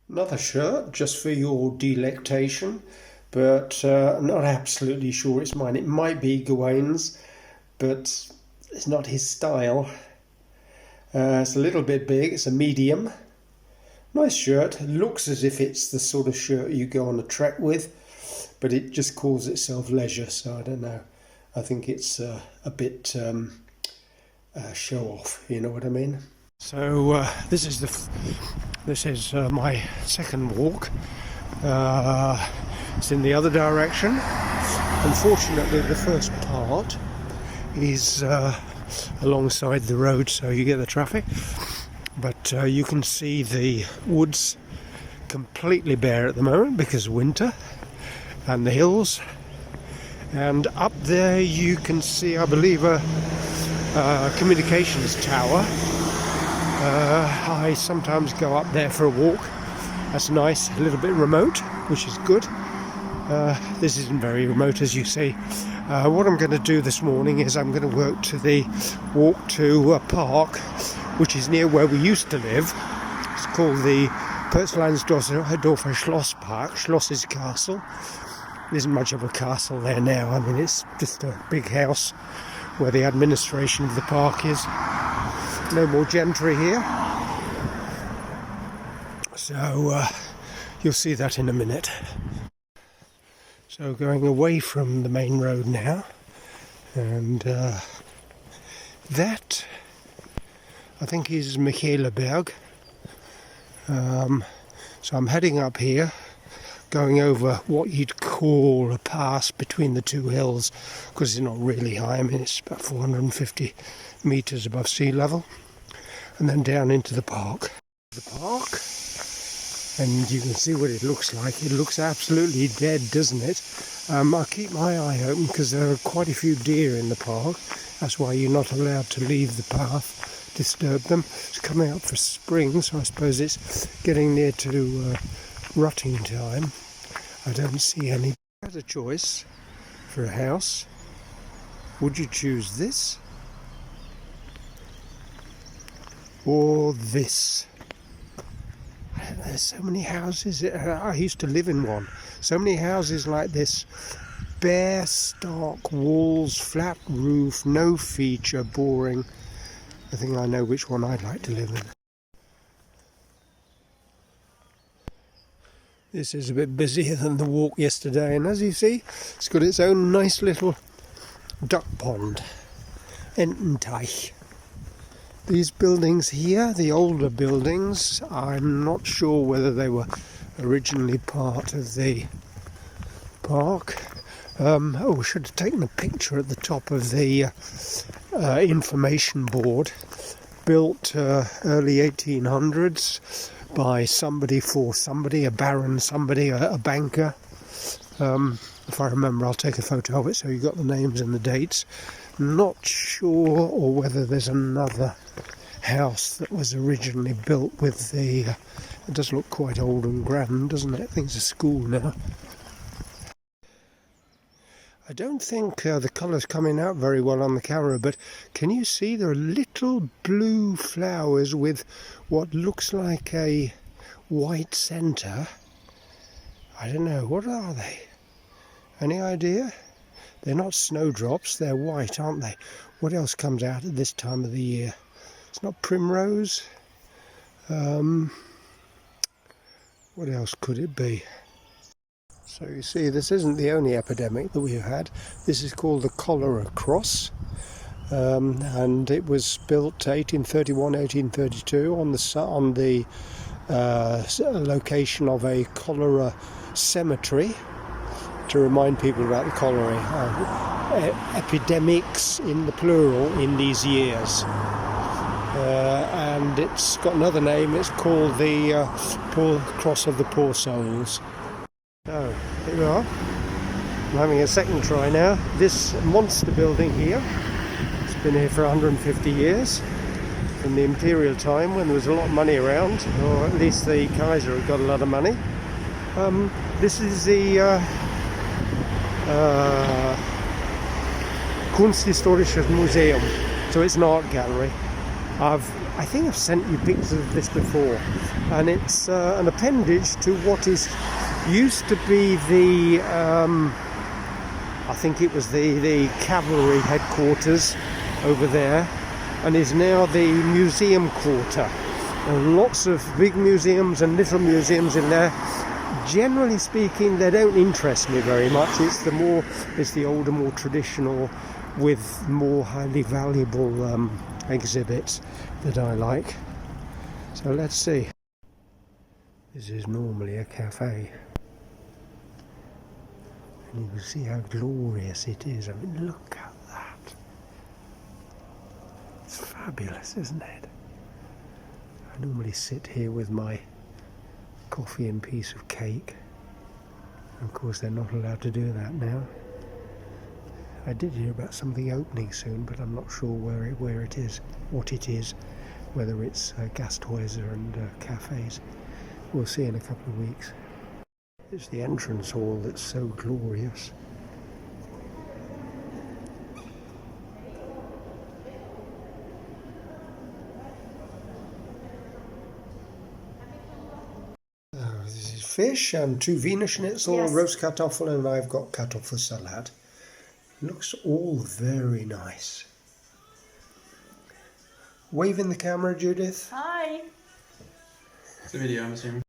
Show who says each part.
Speaker 1: Another shirt just for your delectation, but I'm not absolutely sure it's mine. It might be Gawain's, but it's not his style. It's a little bit big, it's a medium. Nice shirt, looks as if it's the sort of shirt you go on a trek with, but it just calls itself leisure, so I don't know. I think it's a bit show off, you know what I mean? So this is my second walk. It's in the other direction. Unfortunately, the first part is alongside the road, so you get the traffic. But you can see the woods completely bare at the moment because of winter, and the hills. And up there you can see, I believe, a communications tower. I sometimes go up there for a walk. That's nice, a little bit remote, which is good. This isn't very remote, as you see. What I'm going to do this morning is I'm going to walk to a park which is near where we used to live. It's called the Pertzlandsdorfer Schlosspark, Schloss's Castle. There isn't much of a castle there now. I mean, it's just a big house where the administration of the park is. No more gentry here. So you'll see that in a minute. So going away from the main road now, and that I think is Michaelaberg. So I'm heading up here, going over what you'd call a pass between the two hills, because it's not really high. I mean, it's about 450 metres above sea level, and then down into the park. And you can see what it looks like. It looks absolutely dead, doesn't it? I keep my eye open because there are quite a few deer in the park. That's why you're not allowed to leave the path, disturb them. It's coming up for spring, so I suppose it's getting near to rutting time. I don't see any. As a choice for a house, would you choose this or this? There's so many houses. I used to live in one. So many houses like this. Bare, stark walls, flat roof, no feature, boring. I think I know which one I'd like to live in. This is a bit busier than the walk yesterday, and as you see, it's got its own nice little duck pond. Ententeich. These buildings here, the older buildings, I'm not sure whether they were originally part of the park. We should have taken a picture at the top of the information board. Built early 1800s by somebody for somebody, a baron, somebody, a banker. If I remember, I'll take a photo of it so you got the names and the dates. Not sure or whether there's another house that was originally built with the it does look quite old and grand, doesn't it? I think it's a school now. I don't think the colour's coming out very well on the camera, but can you see there are little blue flowers with what looks like a white centre? I don't know, what are they? Any idea? They're not snowdrops, they're white, aren't they? What else comes out at this time of the year? It's not primrose. What else could it be? So you see, this isn't the only epidemic that we've had. This is called the cholera cross. And it was built 1831, 1832 on the location of a cholera cemetery, to remind people about the cholera epidemics in the plural in these years. And it's got another name. It's called the Cross of the Poor Souls. So here we are. I'm having a second try now. This monster building here, it's been here for 150 years, from the imperial time when there was a lot of money around, or at least the Kaiser had got a lot of money. This is the Kunsthistorisches Museum, so it's an art gallery. I've I think I've sent you pictures of this before, and it's an appendage to what is used to be the I think it was the cavalry headquarters over there, and is now the museum quarter. And lots of big museums and little museums in there. Generally speaking, they don't interest me very much. It's the older, more traditional, with more highly valuable exhibits that I like. So let's see. This is normally a cafe, and you can see how glorious it is. I mean, look at that. It's fabulous, isn't it? I normally sit here with my coffee and piece of cake. Of course, they're not allowed to do that now. I did hear about something opening soon, but I'm not sure where it is, what it is, whether it's Gasthäuser and cafes. We'll see in a couple of weeks. It's the entrance hall that's so glorious. This is fish and 2 Wiener Schnitzel, yes. Roast Kartoffel, and I've got Kartoffelsalat. Looks all very nice. Wave in the camera, Judith.
Speaker 2: Hi. It's a video, I'm assuming.